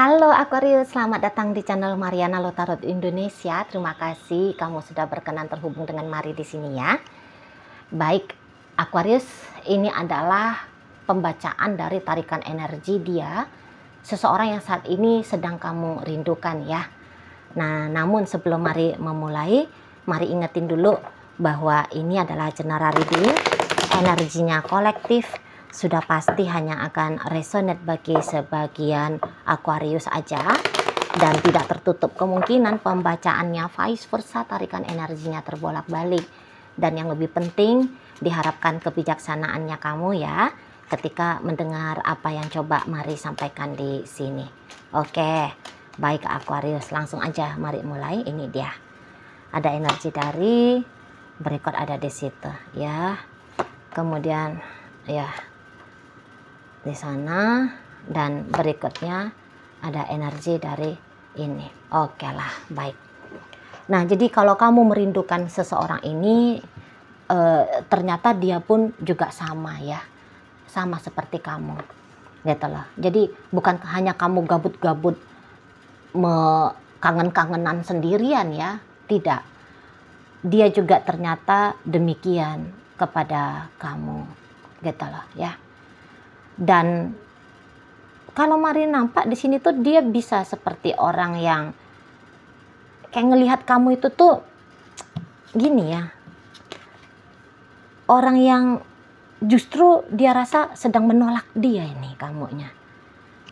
Halo Aquarius, selamat datang di channel Mariana Lotarot Indonesia. Terima kasih kamu sudah berkenan terhubung dengan Mari di sini ya. Baik, Aquarius, ini adalah pembacaan dari tarikan energi dia, seseorang yang saat ini sedang kamu rindukan ya. Nah, namun sebelum Mari memulai, Mari ingetin dulu bahwa ini adalah general reading, energinya kolektif. Sudah pasti hanya akan resonate bagi sebagian Aquarius aja, dan tidak tertutup kemungkinan pembacaannya vice versa, tarikan energinya terbolak-balik. Dan yang lebih penting, diharapkan kebijaksanaannya kamu ya ketika mendengar apa yang coba Mari sampaikan di sini. Oke, baik Aquarius, langsung aja Mari mulai. Ini dia. Ada energi dari berikut, ada di situ ya. Kemudian ya di sana, dan berikutnya ada energi dari ini. Oke lah, baik. Nah, jadi kalau kamu merindukan seseorang ini, ternyata dia pun juga sama ya, sama seperti kamu gitu loh. Jadi bukan hanya kamu gabut-gabut kangen-kangenan sendirian ya, tidak. Dia juga ternyata demikian kepada kamu gitu loh ya. Dan kalau Mari nampak di sini tuh, dia bisa seperti orang yang kayak ngelihat kamu itu tuh gini ya, orang yang justru dia rasa sedang menolak dia ini kamunya.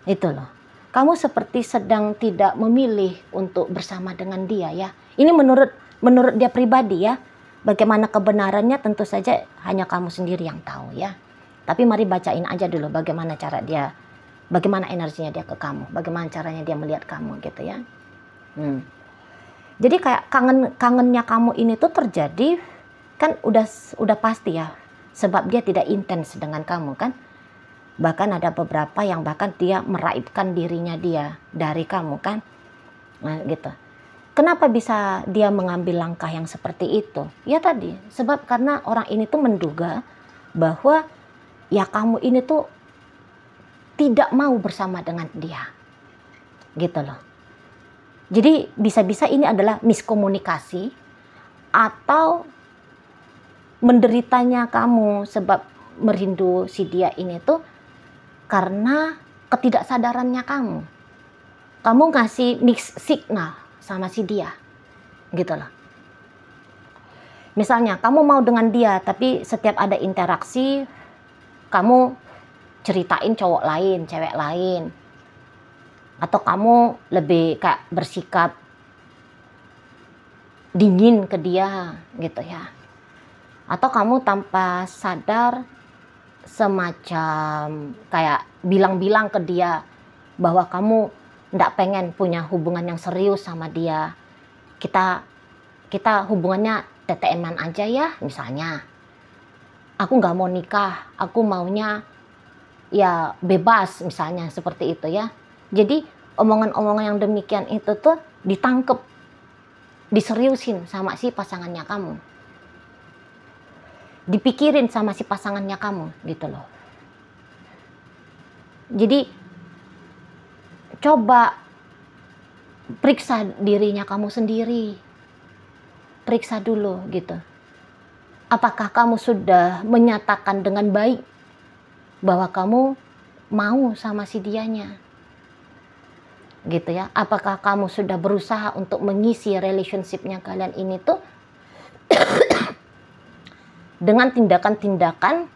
Itu loh. Kamu seperti sedang tidak memilih untuk bersama dengan dia ya. Ini menurut dia pribadi ya. Bagaimana kebenarannya tentu saja hanya kamu sendiri yang tahu ya. Tapi Mari bacain aja dulu bagaimana cara dia, bagaimana energinya dia ke kamu, bagaimana caranya dia melihat kamu gitu ya. Jadi kayak kangennya kamu ini tuh terjadi kan udah pasti ya, sebab dia tidak intens dengan kamu kan. Bahkan ada beberapa yang bahkan dia meraibkan dirinya dia dari kamu kan. Nah gitu. Kenapa bisa dia mengambil langkah yang seperti itu? Ya tadi, sebab karena orang ini tuh menduga bahwa ya kamu ini tuh tidak mau bersama dengan dia. Gitu loh. Jadi bisa-bisa ini adalah miskomunikasi, atau menderitanya kamu sebab merindu si dia ini tuh karena ketidaksadarannya kamu. Kamu ngasih mix signal sama si dia. Gitu loh. Misalnya kamu mau dengan dia, tapi setiap ada interaksi kamu ceritain cowok lain, cewek lain. Atau kamu lebih kayak bersikap dingin ke dia gitu ya. Atau kamu tanpa sadar semacam kayak bilang-bilang ke dia bahwa kamu nggak pengen punya hubungan yang serius sama dia. Kita hubungannya TTM-an aja ya misalnya. Aku nggak mau nikah, aku maunya ya bebas misalnya seperti itu ya. Jadi omongan-omongan yang demikian itu tuh ditangkep, diseriusin sama si pasangannya kamu, dipikirin sama si pasangannya kamu gitu loh. Jadi coba periksa dirinya kamu sendiri, periksa dulu gitu. Apakah kamu sudah menyatakan dengan baik bahwa kamu mau sama si dianya? Gitu ya. Apakah kamu sudah berusaha untuk mengisi relationship-nya kalian ini tuh dengan tindakan-tindakan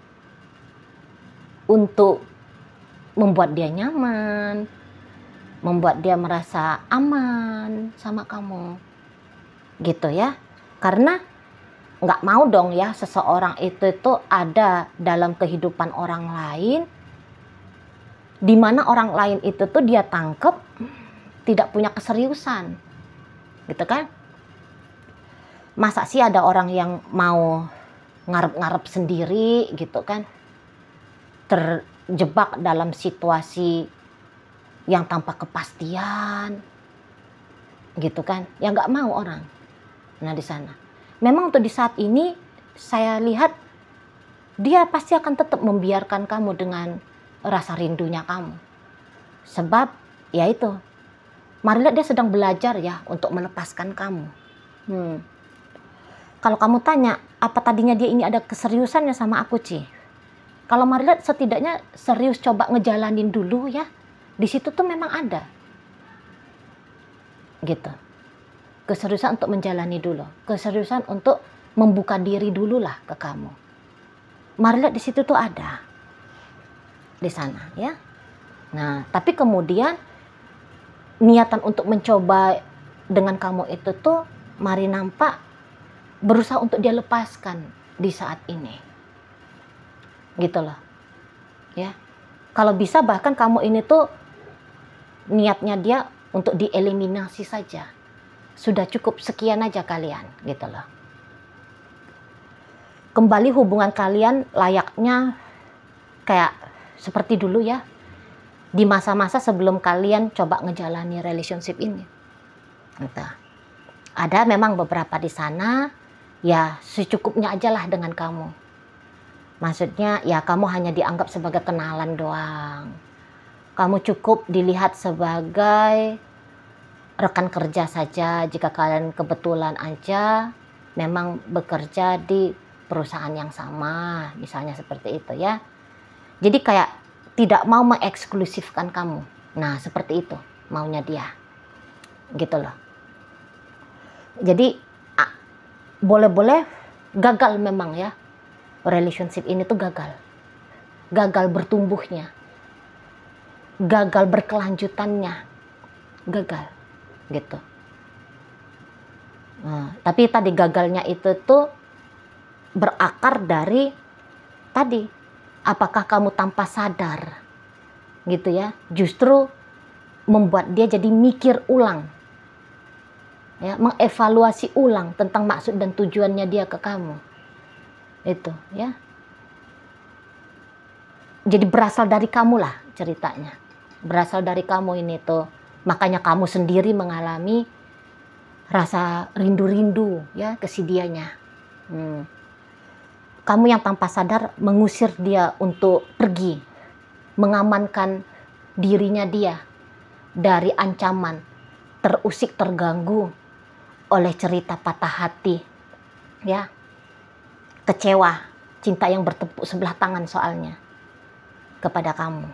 untuk membuat dia nyaman, membuat dia merasa aman sama kamu. Gitu ya. Karena nggak mau dong ya seseorang itu ada dalam kehidupan orang lain, di mana orang lain itu tuh dia tangkep tidak punya keseriusan, gitu kan? Masa sih ada orang yang mau ngarep-ngarep sendiri gitu kan, terjebak dalam situasi yang tanpa kepastian, gitu kan? Ya nggak mau orang. Nah di sana. Memang untuk di saat ini saya lihat dia pasti akan tetap membiarkan kamu dengan rasa rindunya kamu. Sebab ya itu, mari lihat dia sedang belajar ya untuk melepaskan kamu. Kalau kamu tanya, apa tadinya dia ini ada keseriusannya sama aku, Ci? Kalau mari lihat setidaknya serius coba ngejalanin dulu ya. Di situ tuh memang ada. Gitu. Keseriusan untuk menjalani dulu. Keseriusan untuk membuka diri dulu lah ke kamu. Mari lihat di situ tuh ada. Di sana ya. Nah, tapi kemudian niatan untuk mencoba dengan kamu itu tuh mari nampak berusaha untuk dia lepaskan di saat ini. Gitu loh. Ya. Kalau bisa bahkan kamu ini tuh niatnya dia untuk dieliminasi saja. Sudah cukup sekian aja kalian, gitu loh. Kembali hubungan kalian layaknya kayak seperti dulu ya. Di masa-masa sebelum kalian coba ngejalani relationship ini. Gitu. Ada memang beberapa di sana, ya secukupnya aja lah dengan kamu. Maksudnya ya kamu hanya dianggap sebagai kenalan doang. Kamu cukup dilihat sebagai rekan kerja saja jika kalian kebetulan aja memang bekerja di perusahaan yang sama, misalnya seperti itu ya. Jadi kayak tidak mau mengeksklusifkan kamu. Nah, seperti itu maunya dia. Gitu loh. Jadi boleh-boleh gagal memang ya. Relationship ini tuh gagal. Gagal bertumbuhnya. Gagal berkelanjutannya. Gagal. Gitu. Nah, tapi tadi gagalnya itu tuh berakar dari tadi, apakah kamu tanpa sadar gitu ya, justru membuat dia jadi mikir ulang ya, mengevaluasi ulang tentang maksud dan tujuannya dia ke kamu itu ya. Jadi berasal dari kamu lah ceritanya, berasal dari kamu ini tuh. Makanya kamu sendiri mengalami rasa rindu-rindu ya ke si dianya. Kamu yang tanpa sadar mengusir dia untuk pergi, mengamankan dirinya dia dari ancaman, terusik, terganggu oleh cerita patah hati, ya, kecewa, cinta yang bertepuk sebelah tangan soalnya kepada kamu.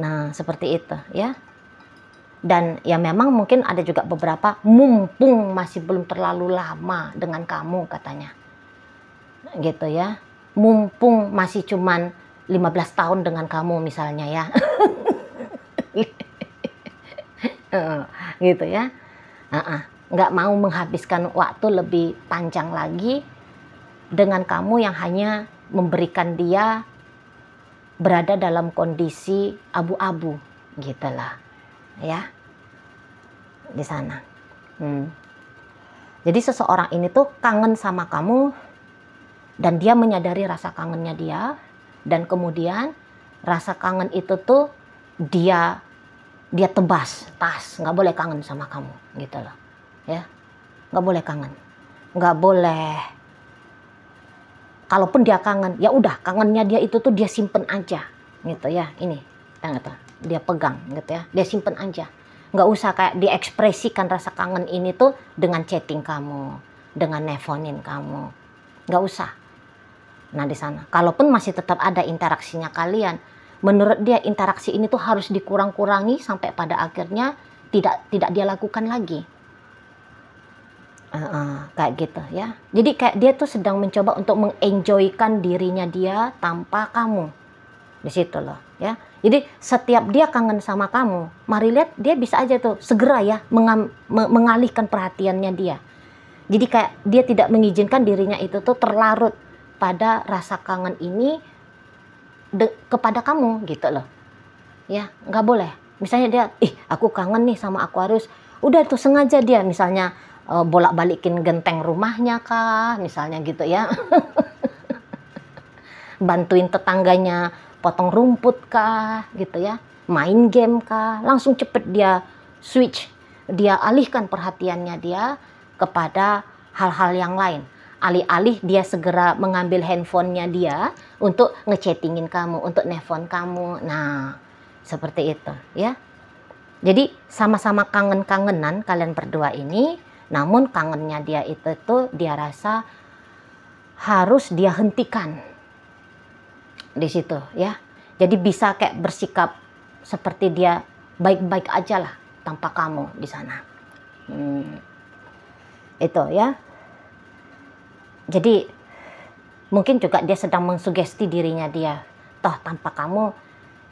Nah, seperti itu, ya. Dan ya memang mungkin ada juga beberapa mumpung masih belum terlalu lama dengan kamu katanya. Gitu ya. Mumpung masih cuman 15 tahun dengan kamu misalnya ya. Gitu ya. Nggak mau menghabiskan waktu lebih panjang lagi dengan kamu yang hanya memberikan dia berada dalam kondisi abu-abu gitulah ya di sana. Jadi seseorang ini tuh kangen sama kamu dan dia menyadari rasa kangennya dia, dan kemudian rasa kangen itu tuh dia tebas, nggak boleh kangen sama kamu gitu loh ya, nggak boleh kangen, nggak boleh. Kalaupun dia kangen, ya udah kangennya dia itu tuh dia simpen aja gitu ya. Ini dia pegang gitu ya, dia simpen aja. Nggak usah kayak diekspresikan rasa kangen ini tuh dengan chatting kamu, dengan nelfonin kamu, nggak usah. Nah di sana, kalaupun masih tetap ada interaksinya kalian, menurut dia interaksi ini tuh harus dikurang-kurangi sampai pada akhirnya tidak dia lakukan lagi. Kayak gitu ya. Jadi kayak dia tuh sedang mencoba untuk mengenjoykan dirinya dia tanpa kamu di situ loh ya. Jadi setiap dia kangen sama kamu, mari lihat dia bisa aja tuh segera ya mengalihkan perhatiannya dia. Jadi kayak dia tidak mengizinkan dirinya itu tuh terlarut pada rasa kangen ini kepada kamu gitu loh ya. Nggak boleh misalnya dia aku kangen nih sama Aquarius, udah tuh sengaja dia misalnya bolak-balikin genteng rumahnya kah misalnya gitu ya. Bantuin tetangganya potong rumput kah gitu ya, main game kah, langsung cepet dia switch, dia alihkan perhatiannya dia kepada hal-hal yang lain. Alih-alih dia segera mengambil handphonenya dia untuk ngechattingin kamu, untuk nelfon kamu. Nah seperti itu ya. Jadi sama-sama kangen-kangenan kalian berdua ini, namun kangennya dia itu tuh dia rasa harus dia hentikan di situ ya. Jadi bisa kayak bersikap seperti dia baik-baik aja lah tanpa kamu di sana. Itu ya. Jadi mungkin juga dia sedang mengsugesti dirinya dia, toh tanpa kamu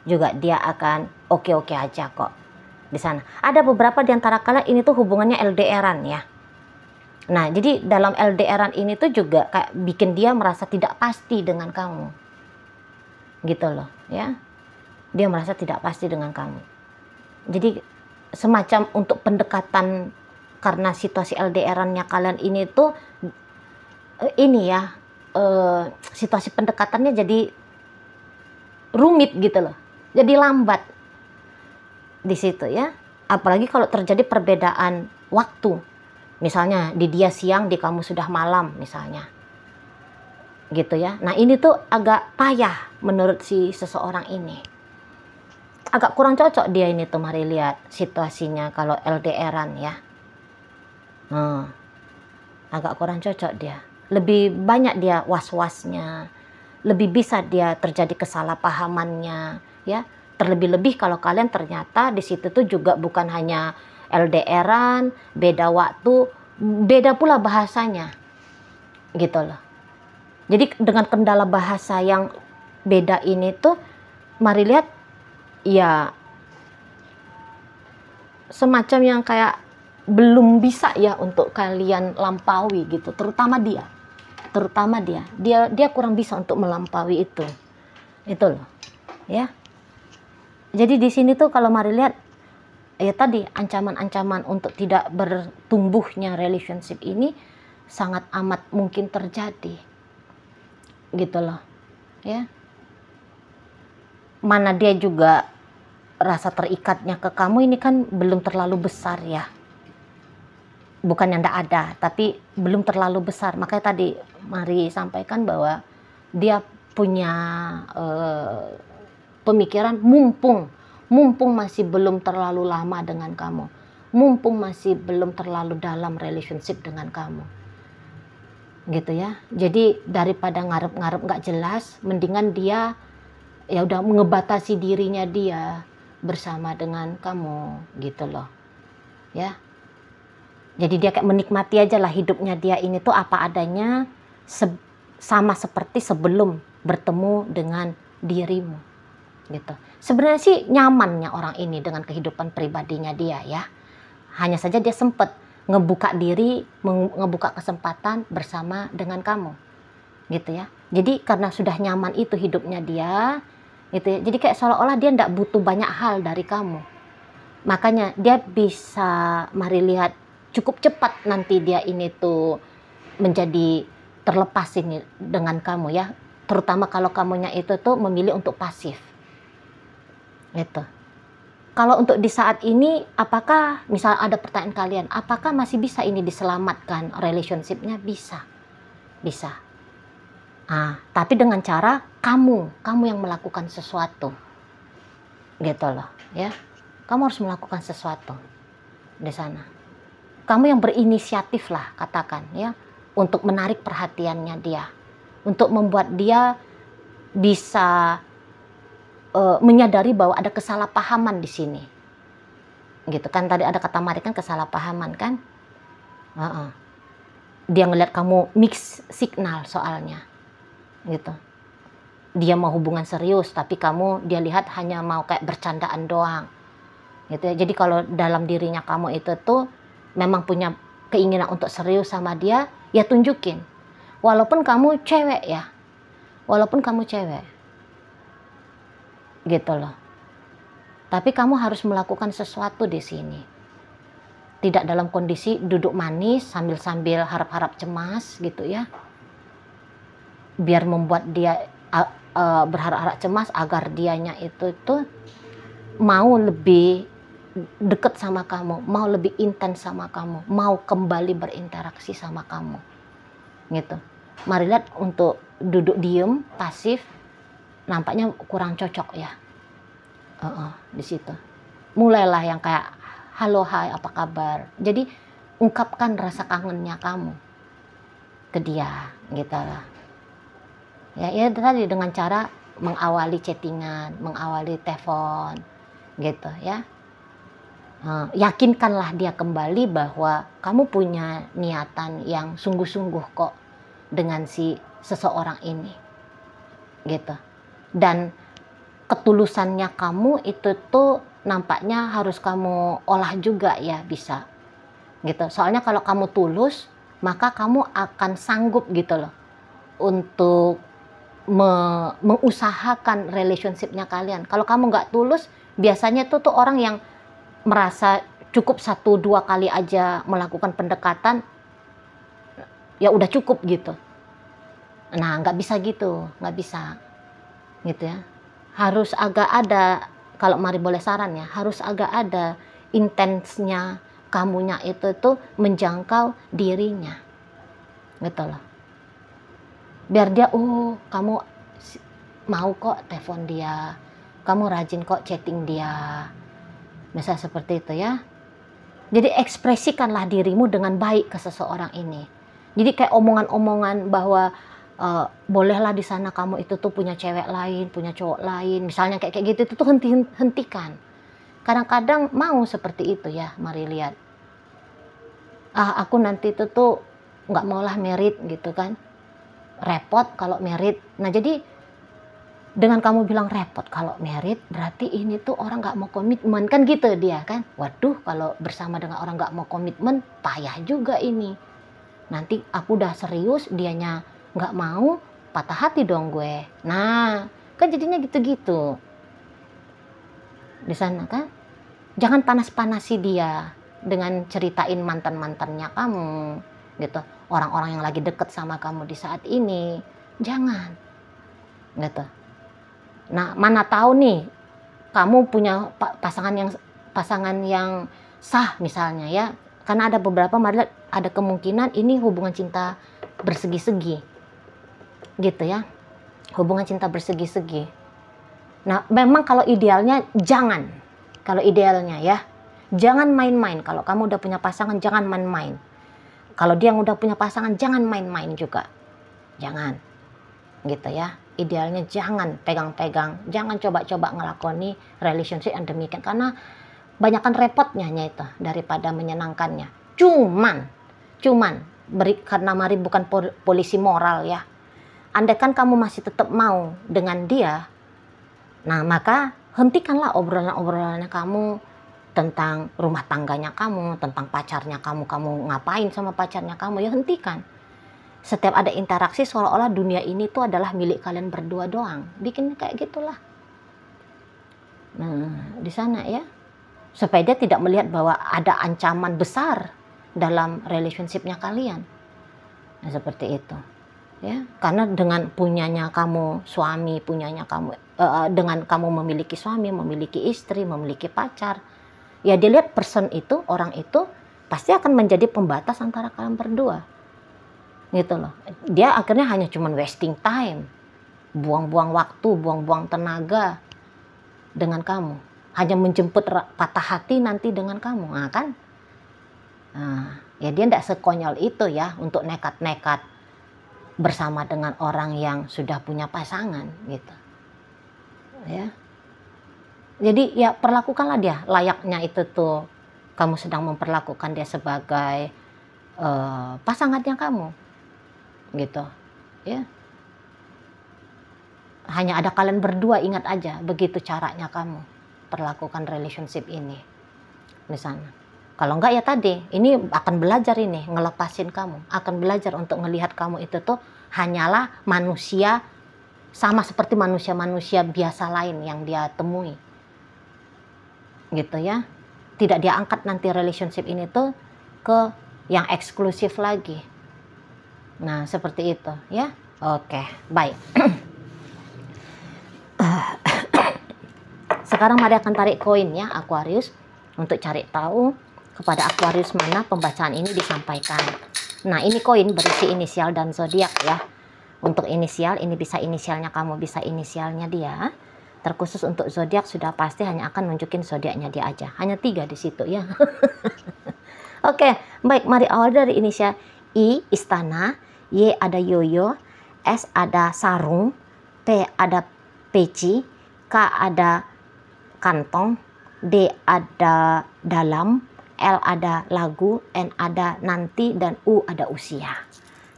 juga dia akan oke-oke aja kok di sana. Ada beberapa di antara kalian ini tuh hubungannya LDRan ya. Nah, jadi dalam LDRan ini tuh juga kayak bikin dia merasa tidak pasti dengan kamu. Gitu loh, ya. Dia merasa tidak pasti dengan kamu. Jadi semacam untuk pendekatan karena situasi LDRan-nya kalian ini tuh ini ya, situasi pendekatannya jadi rumit gitu loh. Jadi lambat di situ ya. Apalagi kalau terjadi perbedaan waktu. Misalnya di dia siang, di kamu sudah malam misalnya. Gitu ya. Nah, ini tuh agak payah menurut si seseorang ini. Agak kurang cocok dia ini tuh, mari lihat situasinya kalau LDRan ya. Agak kurang cocok dia. Lebih banyak dia was-wasnya. Lebih bisa dia terjadi kesalahpahamannya ya. Terlebih-lebih kalau kalian ternyata di situ tuh juga bukan hanya LDRan, beda waktu, beda pula bahasanya. Gitu loh. Jadi dengan kendala bahasa yang beda ini tuh, mari lihat ya semacam yang kayak belum bisa ya untuk kalian lampaui gitu, terutama dia kurang bisa untuk melampaui itu loh ya. Jadi di sini tuh kalau mari lihat ya tadi ancaman-ancaman untuk tidak bertumbuhnya relationship ini sangat amat mungkin terjadi gitu loh ya. Mana dia juga rasa terikatnya ke kamu ini kan belum terlalu besar ya. Bukan yang tidak ada, tapi belum terlalu besar. Makanya tadi mari sampaikan bahwa dia punya pemikiran mumpung masih belum terlalu lama dengan kamu, mumpung masih belum terlalu dalam relationship dengan kamu, gitu ya. Jadi daripada ngarep-ngarep nggak jelas, mendingan dia ya udah ngebatasi dirinya dia bersama dengan kamu, gitu loh, ya. Jadi dia kayak menikmati aja lah hidupnya dia ini tuh apa adanya, sama seperti sebelum bertemu dengan dirimu, gitu. Sebenarnya sih nyamannya orang ini dengan kehidupan pribadinya dia ya. Hanya saja dia sempat ngebuka diri, ngebuka kesempatan bersama dengan kamu, gitu ya. Jadi karena sudah nyaman itu hidupnya dia, gitu ya. Jadi kayak seolah-olah dia tidak butuh banyak hal dari kamu. Makanya dia bisa mari lihat cukup cepat nanti dia ini tuh menjadi terlepas ini dengan kamu ya. Terutama kalau kamunya itu tuh memilih untuk pasif. Gitu. Kalau untuk di saat ini, apakah misal ada pertanyaan kalian, apakah masih bisa ini diselamatkan relationship-nya? Bisa. Bisa. Tapi dengan cara kamu yang melakukan sesuatu. Gitu loh, ya. Kamu harus melakukan sesuatu di sana. Kamu yang berinisiatif lah katakan ya, untuk menarik perhatiannya dia, untuk membuat dia bisa menyadari bahwa ada kesalahpahaman di sini, gitu kan. Tadi ada kata Mari kan kesalahpahaman kan. Dia ngeliat kamu mix signal soalnya, gitu. Dia mau hubungan serius tapi dia lihat hanya mau kayak bercandaan doang, gitu ya. Jadi kalau dalam dirinya kamu itu tuh memang punya keinginan untuk serius sama dia, ya tunjukin. Walaupun kamu cewek ya. Walaupun kamu cewek. Gitu loh. Tapi kamu harus melakukan sesuatu di sini. Tidak dalam kondisi duduk manis sambil harap-harap cemas gitu ya. Biar membuat dia berharap-harap cemas agar dianya itu tuh mau lebih deket sama kamu, mau lebih intens sama kamu, mau kembali berinteraksi sama kamu, gitu. Mari lihat untuk duduk diem, pasif, nampaknya kurang cocok ya, di situ. mulailah yang kayak halo, hai, apa kabar. Jadi ungkapkan rasa kangennya kamu ke dia gitu lah. Ya tadi dengan cara mengawali chattingan, mengawali telepon gitu ya. Yakinkanlah dia kembali bahwa kamu punya niatan yang sungguh-sungguh kok dengan si seseorang ini gitu. Dan ketulusannya kamu itu tuh nampaknya harus kamu olah juga ya, bisa gitu. Soalnya kalau kamu tulus, maka kamu akan sanggup gitu loh untuk mengusahakan relationshipnya kalian. Kalau kamu nggak tulus, biasanya tuh orang yang merasa cukup 1-2 kali aja melakukan pendekatan, ya udah cukup gitu. Nah, nggak bisa gitu, nggak bisa gitu ya. Harus agak ada, kalau Mari boleh saran ya, harus agak ada intensnya kamunya itu tuh menjangkau dirinya gitu loh. Biar dia, kamu mau kok telepon dia, kamu rajin kok chatting dia, misal seperti itu ya. Jadi ekspresikanlah dirimu dengan baik ke seseorang ini. Jadi kayak omongan-omongan bahwa bolehlah di sana kamu itu tuh punya cewek lain, punya cowok lain, misalnya kayak gitu, itu tuh hentikan. Kadang-kadang mau seperti itu ya, Mari lihat. Aku nanti itu tuh nggak maulah merit gitu kan. Repot kalau merit. Nah jadi dengan kamu bilang repot kalau merit, berarti ini tuh orang nggak mau komitmen kan gitu dia kan. Waduh, kalau bersama dengan orang nggak mau komitmen, payah juga ini. Nanti aku udah serius, dianya nggak mau, patah hati dong gue. Nah kan jadinya gitu-gitu di sana kan. Jangan panas-panasi dia dengan ceritain mantan-mantannya kamu gitu, orang-orang yang lagi deket sama kamu di saat ini, jangan gitu. Nah, mana tahu nih kamu punya pasangan yang sah misalnya ya, karena ada beberapa ada kemungkinan ini hubungan cinta bersegi-segi gitu ya, hubungan cinta bersegi-segi. Nah, memang kalau idealnya jangan, kalau idealnya ya jangan main-main. Kalau kamu udah punya pasangan, jangan main-main. Kalau dia yang udah punya pasangan, jangan main-main juga. Jangan. Gitu ya. Idealnya jangan pegang-pegang. Jangan coba-coba ngelakoni relationship yang demikian. Karena banyakkan repotnya itu daripada menyenangkannya. Cuman. Karena Mari bukan polisi moral ya. Andaikan kamu masih tetap mau dengan dia, nah maka hentikanlah obrolan-obrolannya kamu tentang rumah tangganya kamu, tentang pacarnya kamu ngapain sama pacarnya kamu, ya hentikan. Setiap ada interaksi seolah-olah dunia ini tuh adalah milik kalian berdua doang. Bikin kayak gitulah. Nah, di sana ya. Supaya dia tidak melihat bahwa ada ancaman besar dalam relationshipnya kalian. Nah, seperti itu. Ya, karena dengan punyanya kamu suami, dengan kamu memiliki suami, memiliki istri, memiliki pacar, ya dilihat orang itu pasti akan menjadi pembatas antara kalian berdua gitu loh. Dia akhirnya hanya cuman wasting time, buang-buang waktu, buang-buang tenaga dengan kamu, hanya menjemput patah hati nanti dengan kamu. Nah kan, ya dia tidak sekonyol itu ya untuk nekat-nekat bersama dengan orang yang sudah punya pasangan gitu ya. Jadi ya perlakukanlah dia layaknya itu tuh kamu sedang memperlakukan dia sebagai pasangannya kamu gitu ya. Hanya ada kalian berdua, ingat aja begitu caranya kamu perlakukan relationship ini di sana. Kalau enggak ya tadi ini akan belajar ini ngelepasin kamu, akan belajar untuk ngelihat kamu itu tuh hanyalah manusia sama seperti manusia-manusia biasa lain yang dia temui gitu ya. Tidak dia angkat nanti relationship ini tuh ke yang eksklusif lagi. Nah seperti itu ya. Oke, baik. Sekarang Mari akan tarik koin ya Aquarius, untuk cari tahu kepada Aquarius mana pembacaan ini disampaikan. Nah ini koin berisi inisial dan zodiak ya. Untuk inisial ini bisa inisialnya kamu, bisa inisialnya dia. Terkhusus untuk zodiak sudah pasti hanya akan nunjukin zodiaknya dia aja. Hanya 3 di situ ya. Oke, baik, mari awal dari inisial I, istana, Y ada yoyo, S ada sarung, P ada peci, K ada kantong, D ada dalam, L ada lagu, N ada nanti, dan U ada usia.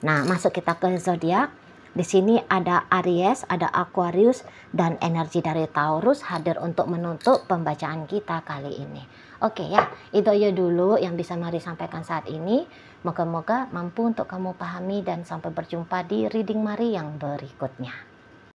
Nah, masuk kita ke zodiak. Di sini ada Aries, ada Aquarius, dan energi dari Taurus hadir untuk menutup pembacaan kita kali ini. Oke ya, itu aja dulu yang bisa Mari sampaikan saat ini. Moga-moga mampu untuk kamu pahami dan sampai berjumpa di reading Mari yang berikutnya.